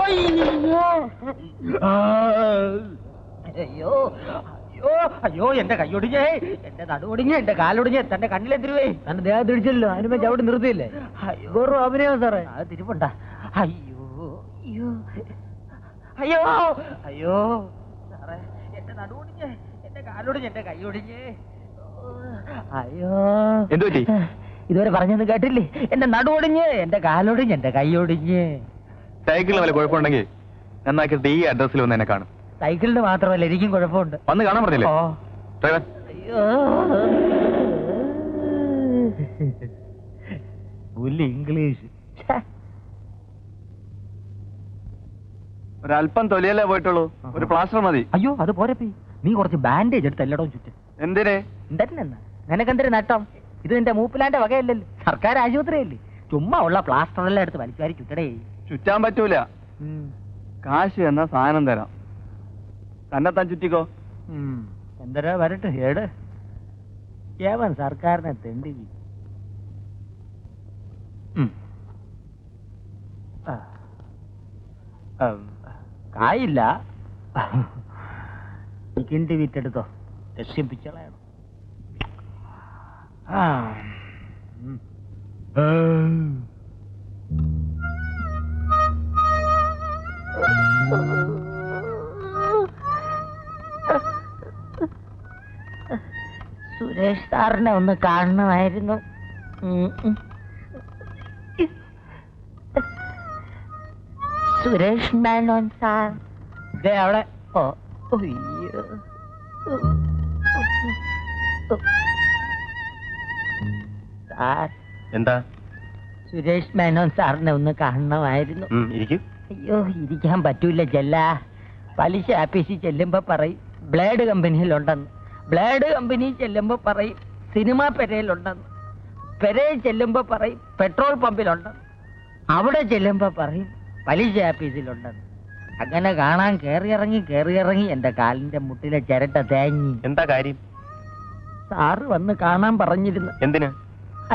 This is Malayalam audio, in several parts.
അയ്യോ അയ്യോ അയ്യോ, എന്റെ കൈയൊടിഞ്ഞേ, എന്റെ നടുവൊടിഞ്ഞ്, എന്റെ കാലൊടിഞ്ഞ്, തന്റെ കണ്ണിലെത്തിരുവേ. തന്റെ ദേഹം തിരിച്ചല്ലോ, അതിനുമ്പോ ചവിട്ടി നിർത്തിയില്ലേ? വെറും അഭിനയം സാറേ. അത് തിരിപ്പുണ്ട. അയ്യോ അയ്യോ അയ്യോ അയ്യോ സാറേ, എന്റെ നടുവൊടിഞ്ഞ്, എന്റെ കാലൊടിഞ്ഞ്, എന്റെ കൈയൊടിഞ്ഞ്. അയ്യോ എന്തു പറ്റി? ഇതുവരെ പറഞ്ഞത് കേട്ടില്ലേ? എന്റെ നടുവൊടിഞ്ഞ്, എന്റെ കാലൊടിഞ്ഞ്, എന്റെ കൈയൊടിഞ്ഞ്. സൈക്കിളിന് വല്ല കുഴപ്പമുണ്ടെങ്കിൽ നന്നാക്കിയിട്ട് ഈ അഡ്രസ്സിൽ വന്ന് എന്നെ കാണും. സൈക്കിളിന് മാത്രമല്ല, എനിക്കും കുഴപ്പമുണ്ട്. വന്ന് കാണാൻ പറഞ്ഞില്ലേ? ഡ്രൈവർ. അയ്യോ പുല്ല് ഇംഗ്ലീഷ്. ഒരല്പം തൊലിയല്ലേ പോയിട്ടുള്ളൂ, ഒരു പ്ലാസ്റ്റർ മതി. അയ്യോ അത് പോരപ്പി, നീ കുറച്ച് ബാൻഡേജ് എടുത്ത് എല്ലായിടവും ചുറ്റും. എന്തിനെ? എന്തെന്നാ നിനക്കെന്തൊരു നട്ടം? ഇത് നിന്റെ മൂപ്പിലാന്റെ വകയല്ലല്ലോ, സർക്കാർ ആശുപത്രിയല്ലേ. ചുമ്മാ ഉള്ള പ്ലാസ്റ്റർ എല്ലാം എടുത്ത് വലിച്ചുവാരി ചുറ്റടേ. ചുറ്റാൻ പറ്റൂല, കാശ് എന്ന സാധനം തരാം, തന്നെത്താൻ ചുറ്റിക്കോ. എന്തരാ വരട്ടെ, ഏട് ഏവൻ സർക്കാരിനെ തെണ്ടി. കായില്ല, കിണ്ടി വിറ്റെടുത്തോ, രക്ഷിപ്പിച്ചളയണം. സുരേഷ് സാറിനെ ഒന്ന് കാണണമായിരുന്നു. സുരേഷ് മേനോൻ സാർ അവിടെ. ഓ അയ്യോ, സാർ. എന്താ? സുരേഷ് മേനോൻ സാറിനെ ഒന്ന് കാണണമായിരുന്നു. അയ്യോ ഇരിക്കാൻ പറ്റൂല ചെല്ല. പലിശ ആഫീസിൽ ചെല്ലുമ്പോ പറയും ബ്ലേഡ് കമ്പനിയിലുണ്ടെന്ന്, ബ്ലേഡ് കമ്പനി ചെല്ലുമ്പോ പറയും സിനിമാ പെരയിലുണ്ടെന്ന്, പെരയിൽ ചെല്ലുമ്പോ പറയും പെട്രോൾ പമ്പിലുണ്ടെന്ന്, അവിടെ ചെല്ലുമ്പോ പറയും പലിശ ആഫീസിലുണ്ടെന്ന്. അങ്ങനെ കാണാൻ കേറിയിറങ്ങി എന്റെ കാലിന്റെ മുട്ടിലെ ചിരട്ട തേങ്ങി. എന്താ കാര്യം? സാറ് വന്ന് കാണാൻ പറഞ്ഞിരുന്നു. എന്തിന്?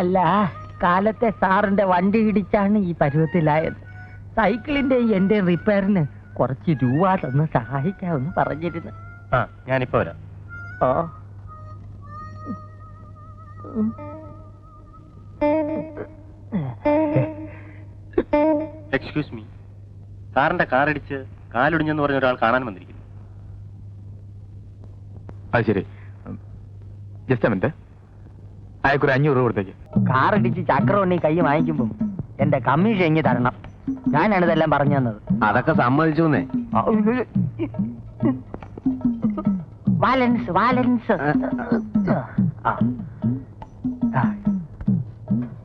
അല്ല, കാലത്തെ സാറിന്റെ വണ്ടി ഇടിച്ചാണ് ഈ പരുവത്തിലായത്. സൈക്കിളിന്റെ എന്റെ റിപ്പയറിന് കുറച്ച് രൂപ തന്ന് സഹായിക്കാമെന്ന് പറഞ്ഞിരുന്നു. ഞാനിപ്പോ വരാം. ഓ എക്സ്ക്യൂസ് മീ, സാറിന്റെ കാറടിച്ച് കാലൊടിഞ്ഞെന്ന് പറഞ്ഞ ഒരാൾ കാണാൻ വന്നിരിക്കുന്നു. അത് ശരി, ജസ്റ്റ് മിനിറ്റ്, അയക്കൊരു 500 രൂപ കൊടുത്തേക്ക്. കാറടിച്ച് ചക്രവണ്ണി കൈ വാങ്ങിക്കുമ്പോ എന്റെ കമ്മീഷൻ എങ്ങി തരണം. ഞാനാണ് ഇതെല്ലാം പറഞ്ഞു തന്നത്. അതൊക്കെ സമ്മതിച്ചോന്നേ. വാലൻസ് വാലൻസ്.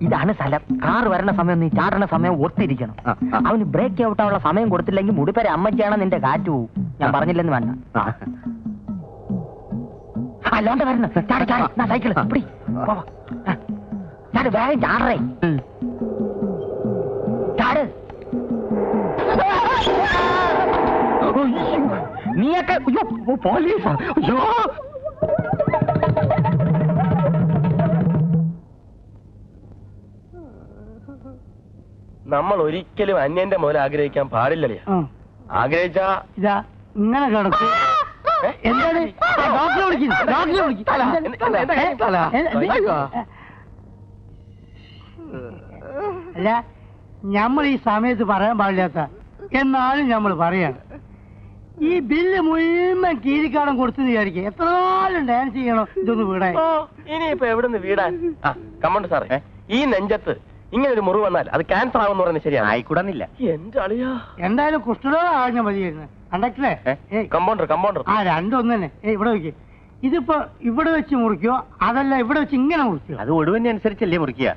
ഇതാണ് സ്ഥലം. കാറ് വരണ സമയം നീ ചാടണ സമയം ഒത്തിരിക്കണം. അവന് ബ്രേക്ക് ഔട്ടാനുള്ള സമയം കൊടുത്തില്ലെങ്കിൽ മുടിപ്പര അമ്മയ്ക്കാണ് നിന്റെ കാറ്റ് പോവും. ഞാൻ പറഞ്ഞില്ലെന്ന് വേണ്ട. അല്ലോണ്ട് വരണം. സൈക്കിള് ചാട്, വേഗം ചാടറേ. ചാട്. നീയൊക്കെ പോലീസാ? അയ്യോ നമ്മൾ ഒരിക്കലും അന്യന്റെ മുതൽ ആഗ്രഹിക്കാൻ പാടില്ലല്ലേ? ആഗ്രഹിച്ചാ ഇതാ ഇങ്ങനെ കിടക്കും. എന്താണ് ഡോക്ടറെ വിളിക്കുന്നു? അല്ല, നമ്മൾ ഈ സമയത്ത് പറയാൻ പാടില്ലാത്ത എന്നാലും നമ്മൾ പറയാണ്. ഈ ബില്ല് മുഴുവൻ കീരിക്കാടം കൊടുത്തു വിചാരിക്കുക. എത്ര നാളും ഡാൻസ് ചെയ്യണോ ഇതൊന്ന് വീടാൻ? ഇനിയിപ്പോ എവിടുന്ന് വീടാൻ? കമണ്ട് സാറേ, ഈ നെഞ്ചത്ത് ഇങ്ങനെ ഒരു മുറിവ് വന്നാൽ അത് ക്യാൻസർ ആവുമെന്ന് പറയുന്നത് ശരിയാണ്. ആയിക്കൂടാന്നില്ല. എന്റെ അളിയാ, എന്തായാലും കുഷ്ഠരോഗം ആഴ്ച മതിയായിരുന്നു. കണ്ടക്ടറെ, കമ്പൗണ്ടർ ആ രണ്ടൊന്നു തന്നെ. ഇവിടെ വെക്ക്. ഇതിപ്പോ ഇവിടെ വെച്ച് മുറിക്കോ അതല്ല ഇവിടെ വെച്ച് ഇങ്ങനെ മുറിക്കോ? അത് ഒടുവിനെ അനുസരിച്ചല്ലേ മുറിക്കുക.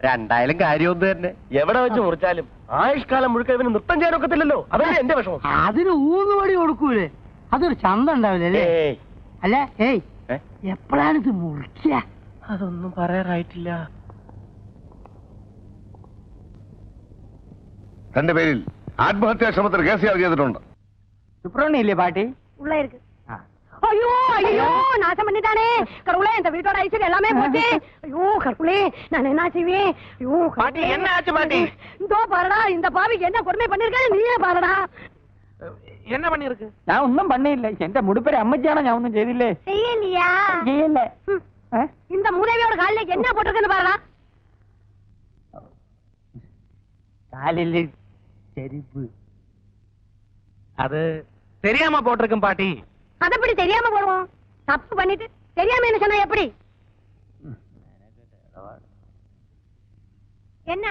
രണ്ടായാലും കാര്യമൊന്നും തന്നെ. എവിടെ വെച്ച് മുറിച്ചാലും ആയുഷ്കാലം മുഴുക്ക ഇവന് നൃത്തം ചെയ്യാൻ ഒക്കത്തില്ലല്ലോ. അതല്ലേ എന്റെ വിഷമം. അതിന് ഊന്നുപടി കൊടുക്കൂലേ? അതൊരു ചന്ത ഉണ്ടാവില്ലേ? അല്ല എപ്പോഴാണ് ഇത് മുറിക്കുക? അതൊന്നും പറയാറായിട്ടില്ല. തന്റെ പേരിൽ ആത്മഹത്യാ ശ്രമത്തിന് കേസ് ചെയ്തിട്ടുണ്ട്. സുബ്രഹ്മണ്യല്ലേ പാട്ടി? ஐயோ ஐயோ நாசம் பண்ணிட்டானே கடவுளே, இந்த வீட்டோட ஐஸ்வர்யம் எல்லாமே போச்சு. ஐயோ கடவுளே, நான் என்ன செய்வேன்? ஐயோ பாட்டி, என்ன ஆச்சு பாட்டி? இதோ பாருடா, இந்த பாவிக்கு என்ன கொடுமை பண்ணிருக்காரு நீயே பாருடா. என்ன பண்ணிருக்கு? ഞാൻ ഒന്നും പണിയില്ല. എന്റെ മുടിപ്പേര് അമ്മച്ചാണ്. ഞാൻ ഒന്നും ചെയ്തില്ലേ? செய்யலையா? ചെയ്യല്ല. இந்த மூதேவியோட காலில என்ன போட்டிருக்குன்னு பாருடா. കാലില് ചെരുപ്പ്. அது தெரியாம போட்டிருக்கும் பாட்டி. அது எப்படி தெரியாம போடுவோம்? தப்பு பண்ணிட்டு தெரியாம என்ன சொன்னா எப்படி? என்ன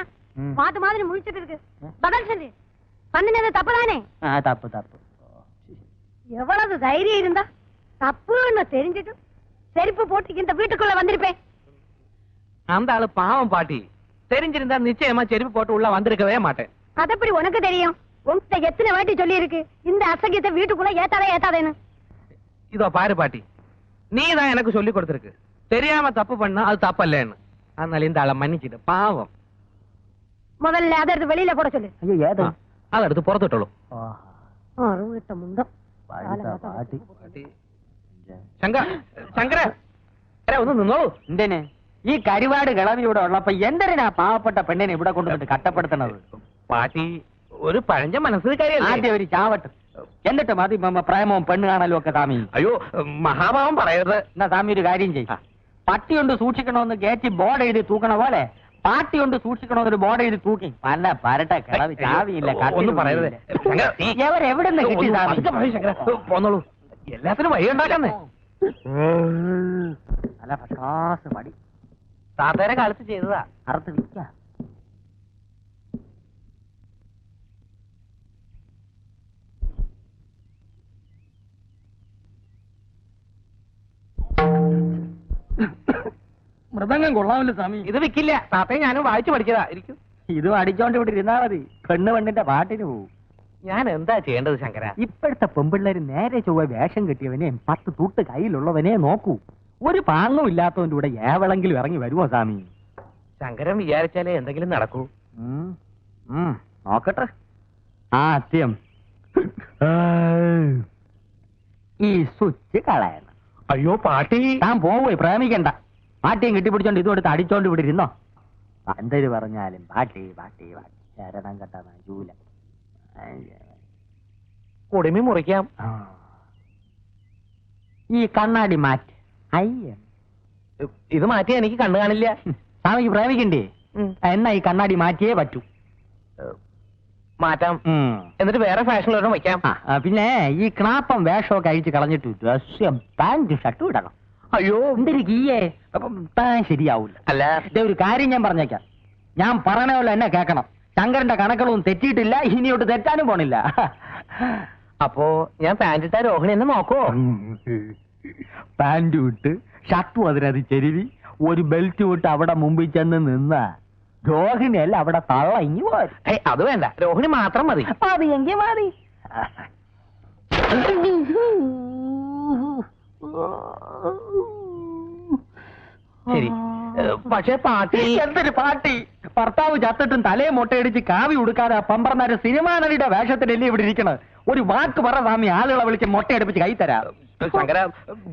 மாத்து மாதிரி முழிச்சிட்டு இருக்கு? பதில் சொல்லு. பண்ணினது தப்பு தானே? തപ്പ് തപ്പ്. எவ்வளவு தைரியம் இருந்தா தப்புன்னு தெரிஞ்சிட்டு செருப்பு போட்டு இந்த வீட்டுக்குள்ள வந்திருப்பேன். அந்த ஆளு பாவம் பாட்டி. தெரிஞ்சிருந்தா நிச்சயமா செருப்பு போட்டு உள்ள வந்திருக்கவே மாட்டேன். அது எப்படி உனக்கு தெரியும்? உன்கிட்ட எத்தனை வாட்டி சொல்லி இருக்கு இந்த அசகியத்தை வீட்டுக்குள்ள ஏத்தாதேன்னு. இதோ பாரு பாட்டி, நீ தான் எனக்கு சொல்லி கொடுத்திருக்கு தெரியாம தப்பு பண்ணா அது தப்பல்லேன்னு. அதனால இந்த ஆளை மன்னிச்சிட்டு பாவம். முதல்ல அதை எடுத்து வெளியில போட சொல்லு. അയ്യോ ഏതാ? அதை எடுத்து புறத்துட்டோம். அருவிட்ட முந்தம் പാട്ടി. ശങ്കര ഒന്ന് നിന്നോളൂ. എന്തിന് ഈ കരിവാട് കിളവി ഇവിടെ ഉള്ളപ്പോ എന്തിനാ പാവപ്പെട്ട പെണ്ണിനെ ഇവിടെ കൊണ്ടുവന്നിട്ട് കട്ടപ്പെടുത്തണത്? പാട്ടി ഒരു പഴഞ്ച മനസ്സിൽ കാര്യമല്ലേ. ആദ്യം ഒരു ചാവട്ട്, എന്നിട്ട് മതി പ്രേമവും പെണ്ണ് കാണലും ഒക്കെ. താമി അയ്യോ മഹാഭാവം പറയരുത്. എന്നാ താമി ഒരു കാര്യം ചെയ്യും. പട്ടി കൊണ്ട് സൂക്ഷിക്കണമെന്ന് കയറ്റി ബോർഡ് എഴുതി തൂക്കണ പോലെ പാട്ടി കൊണ്ട് സൂക്ഷിക്കണമെന്നൊരു ബോർഡ് എഴുതി തൂക്കി പല പരട്ട കിളവി ചാവിയില്ല. ഒന്നും പറയരുത്. എവിടെ നിന്ന് കിട്ടി? പോന്നോളൂ, എല്ലാത്തിനും വഴി ഉണ്ടാക്കാന്നേ. നല്ല പ്രകാശ മടി താത്തേരെ കാലത്ത് ചെയ്തതാ. അറുത്ത് വിൽക്ക. മൃദംഗം കൊള്ളാമല്ലോ സ്വാമി. ഇത് വിൽക്കില്ല. താത്തയെ ഞാനും വായിച്ചു പഠിച്ചതാ. ഇരിക്കും. ഇതും അടിച്ചോണ്ട് ഇവിടെ ഇരുന്നാ മതി. പെണ്ണിന്റെ പാട്ടിന് പോവും. ഞാൻ എന്താ ചെയ്യേണ്ടത് ശങ്കര? ഇപ്പോഴത്തെ പെമ്പിള്ളേര് നേരെ ചൊവ്വ വേഷം കെട്ടിയവനെ 10 തൂട്ട് കയ്യിലുള്ളവനെ നോക്കൂ. ഒരു പാങ്ങും ഇല്ലാത്തവന്റെ കൂടെ ഏവളെങ്കിലും ഇറങ്ങി വരുമോ സ്വാമി? ശങ്കരൻ വിചാരിച്ചാലേ എന്തെങ്കിലും നടക്കൂ. നോക്കട്ടെ. ആദ്യം ഈ സ്വിച്ച് കളയണം. അയ്യോ പാട്ടി, താൻ പോവേ, പ്രേമിക്കണ്ട. പാട്ടിയും കെട്ടിപ്പിടിച്ചോണ്ട് ഇതും എടുത്ത് അടിച്ചോണ്ട് ഇവിടെ ഇരുന്നോ. എന്തൊരു പറഞ്ഞാലും പാട്ടി പാട്ടി പാട്ടി ശരണം കെട്ടാ ജൂല. കുടുമി മുറിക്കാം. ഈ കണ്ണാടി മാറ്റ്. അയ്യ, ഇത് മാറ്റിയാ എനിക്ക് കണ്ണു കാണില്ല. സ്വാമിക്ക് പ്രേമിക്കണ്ടേ? എന്നാ ഈ കണ്ണാടി മാറ്റിയേ പറ്റൂ. മാറ്റാം. എന്നിട്ട് വേറെ ഫാഷനിലൊരെണ്ണം വയ്ക്കാം. പിന്നെ ഈ ക്ലാപ്പം വേഷമൊക്കെ അഴിച്ച് കളഞ്ഞിട്ട് ഡ്രസ്സും പാന്റ് ഷർട്ടും ഇടണം. അയ്യോ എന്തൊരു കീയേ, അപ്പം താൻ ശരിയാവൂല. അല്ല, ഇതേ ഒരു കാര്യം ഞാൻ പറഞ്ഞേക്കാം. ഞാൻ പറയണ പോലെ എന്നെ കേൾക്കണം. ശങ്കരന്റെ കണക്കുകളൊന്നും തെറ്റിയിട്ടില്ല, ഇനിയോട്ട് തെറ്റാനും പോണില്ല. അപ്പോ ഞാൻ പാന്റ് ഇട്ടാ രോഹിണി എന്നെ നോക്കുവോ? പാന്റ് വിട്ട് ഷർട്ടും അതിനത് ചെരുവി ഒരു ബെൽറ്റ് വിട്ട് അവിടെ മുമ്പിൽ ചെന്ന് നിന്ന രോഹിണിയല്ല അവിടെ തള്ള ഇങ്ങി പോരും. അത് വേണ്ട, രോഹിണി മാത്രം മതി. മതി എങ്കിൽ മതി. ശരി, പക്ഷേ പാട്ടി. എന്തൊരു പാട്ടി? ഭർത്താവ് ചത്തിട്ടും തലയെ മുട്ടയടിച്ച് കാവി ഉടുക്കാതെ പമ്പർന്നാര് സിനിമാ നടിയുടെ വേഷത്തിലല്ലേ ഇവിടെ ഇരിക്കണത്. ഒരു വാക്ക് പറ സ്വാമി, ആളുകളെ വിളിച്ച് മുട്ടയടിപ്പിച്ച് കൈ തരാം. ശങ്കര,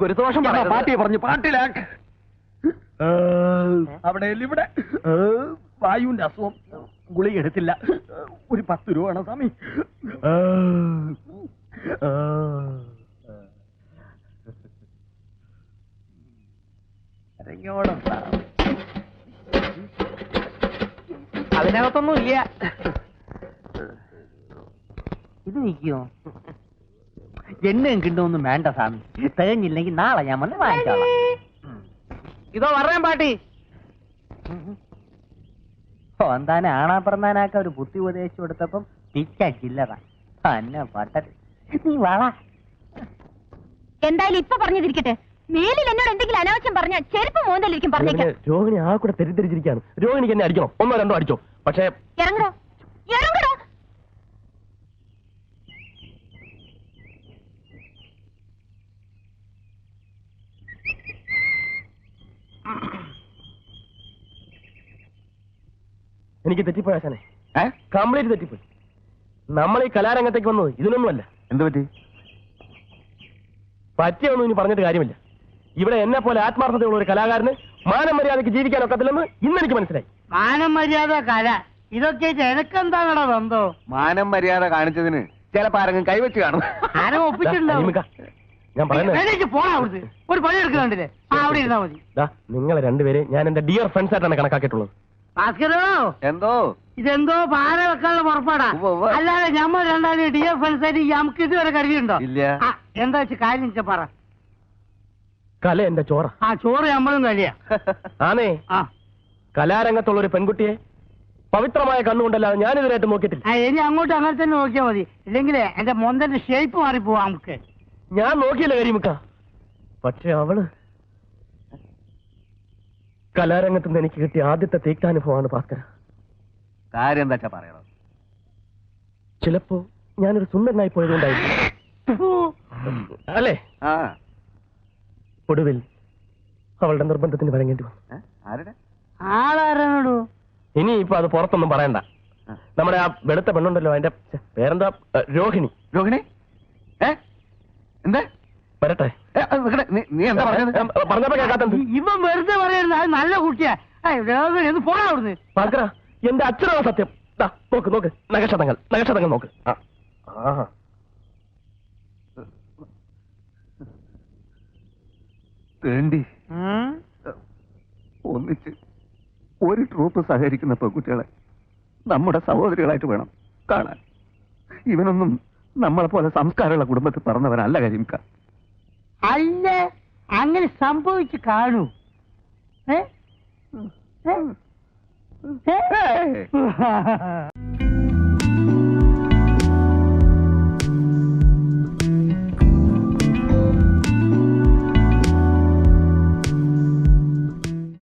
ഗുരുദോഷം പാട്ടിയെ പറഞ്ഞു. പാട്ടിലാക്ക്. അവിടെ ഇവിടെ വായുവിന്റെ അസുഖം, ഗുളിക എടുത്തില്ല. ഒരു 10 രൂപ വേണം സ്വാമി. അതിനകത്തൊന്നും ഇല്ല. ഇത് നിൽക്കുമോ? എണ്ണയും കിട്ടുമൊന്നും വേണ്ട സ്വാമി. തികഞ്ഞില്ലെങ്കിൽ നാളെ ഞാൻ വന്ന് വാങ്ങിച്ചോളാം. ഇതോ പറയാൻ പാട്ടി. എന്താനെ ആണാ പറഞ്ഞാനാക്ക ഒരു ബുദ്ധി ഉപദേശിച്ചു കൊടുത്തപ്പം പിച്ചില്ലറ തന്നെ പട്ടത്. നീ വള. എന്തായാലും ഇപ്പൊ പറഞ്ഞതിരിക്കട്ടെ, മേലിൽ എന്നോട് എന്തെങ്കിലും അനാവശ്യം പറഞ്ഞാൽ ചെരുപ്പ് മോന്തലിരിക്കും. പറഞ്ഞേക്കാം. രോഹിണി ആ കൂടെ തെറ്റിദ്ധരിച്ചിരിക്കുകയാണ്. രോഹിണിക്ക് എന്നെ അടിക്കണം, 1 2 അടിച്ചോ. പക്ഷേ ഇറങ്ങടോ, ഇറങ്ങടോ. എനിക്ക് തെറ്റിപ്പോയാശാനെ, കംപ്ലീറ്റ് തെറ്റിപ്പോയി. നമ്മൾ ഈ കലാരംഗത്തേക്ക് വന്നത് ഇതിനൊന്നുമല്ല. എന്ത് പറ്റി? പറ്റിയൊന്നും ഇനി പറഞ്ഞിട്ട് കാര്യമില്ല. ഇവിടെ എന്നെ പോലെ ആത്മാർത്ഥതയുള്ള ഒരു കലാകാരന് മാനം മര്യാദയ്ക്ക് ജീവിക്കാൻ ഒക്കത്തില്ലെന്ന് ഇന്നെനിക്ക് മനസ്സിലായി. മാനം മര്യാദ കല ഇതൊക്കെ എനക്കെന്താണോ ബന്ധോ? മാനം മര്യാദ കാണിച്ചതിന് ചിലപ്പോ ആരെങ്കിലും കൈവച്ച് കാണും. ആരും ഒപ്പിച്ചിട്ടുണ്ടാവും. ഞാൻ പറയുന്നത് പോണാ അവിടുന്ന് ഒരു പണി എടുക്കുന്നുണ്ടല്ലേ? അവിടെ ഇരുന്നാ മതി. നിങ്ങളെ രണ്ടുപേരെ ഞാൻ എന്റെ ഡിയർ ഫ്രണ്ട്സ് ആയിട്ടാണ് കണക്കാക്കിയിട്ടുള്ളത്. ഭാസ്കരോ, എന്തോ ഇതെന്തോ പാര വെക്കാനുള്ള പുറപ്പാടാ. അല്ലാതെ ഞമ്മ രണ്ടാളും ഡിയർ ഫ്രണ്ട്സ് ആയിട്ട് നമുക്ക് ഇതുവരെ കരുതിയുണ്ടോ? ഇല്ല. എന്താ വെച്ച് കാര്യം വെച്ചാ പറ. കല എന്റെ ചോറ. ആ ചോറ് നമ്മളും കളിയാ. ആണേ, കലാരംഗത്തുള്ള ഒരു പെൺകുട്ടിയെ പവിത്രമായ കണ്ണുകൊണ്ടല്ലാതെ ഞാനിതിനായിട്ട് നോക്കിയിട്ടില്ല. ഇനി അങ്ങോട്ട് അങ്ങനെ തന്നെ നോക്കിയാൽ മതി. ഇല്ലെങ്കിലേ എന്റെ മൊന്തന്റെ ഷേപ്പ് മാറിപ്പോവാ നമുക്ക്. ഞാൻ നോക്കിയില്ല കരിമുക്ക. പക്ഷെ അവള് കലാരംഗത്ത് നിന്ന് എനിക്ക് കിട്ടിയ ആദ്യത്തെ തീക്താനുഭവമാണ് ഭാസ്കര. കാര്യം എന്താ പറയണം? ചിലപ്പോ ഞാനൊരു സുന്ദരനായി പോയതുകൊണ്ടായിരിക്കും അല്ലേ? ഒടുവിൽ അവളുടെ നിർബന്ധത്തിന് വഴങ്ങേണ്ടി വന്നു. ആരുടെ ആളാരാണോ? ഇനി ഇപ്പൊ അത് പുറത്തൊന്നും പറയണ്ട. നമ്മുടെ ആ വെളുത്ത പെണ്ണുണ്ടല്ലോ, അതിന്റെ പേരെന്താ? രോഹിണി. രോഹിണി എന്താ? വരട്ടെ. നീ എന്താ പറഞ്ഞത്? പറഞ്ഞപ്പോ കേൾക്കാത്തത്. ഇവൻ വെറുതെ പറയരുത്, അത് നല്ല കുട്ടിയാ. രോഹിണി പോണാ അവിടുന്ന്. ഭാസ്കര, എന്റെ അച്ഛനാണ് സത്യം. നോക്ക് നോക്ക്, നഗക്ഷതങ്ങൾ നോക്ക്. വേണ്ടി ഒന്നിച്ച് ഒരു ട്രൂപ്പ് സഹകരിക്കുന്ന പെൺകുട്ടികളെ നമ്മുടെ സഹോദരികളായിട്ട് വേണം കാണാൻ. ഇവനൊന്നും നമ്മളെ പോലെ സംസ്കാരമുള്ള കുടുംബത്തിൽ പറഞ്ഞവനല്ല കരിമിക്ക. അല്ല, അങ്ങനെ സംഭവിച്ചു കാണൂ. ഏ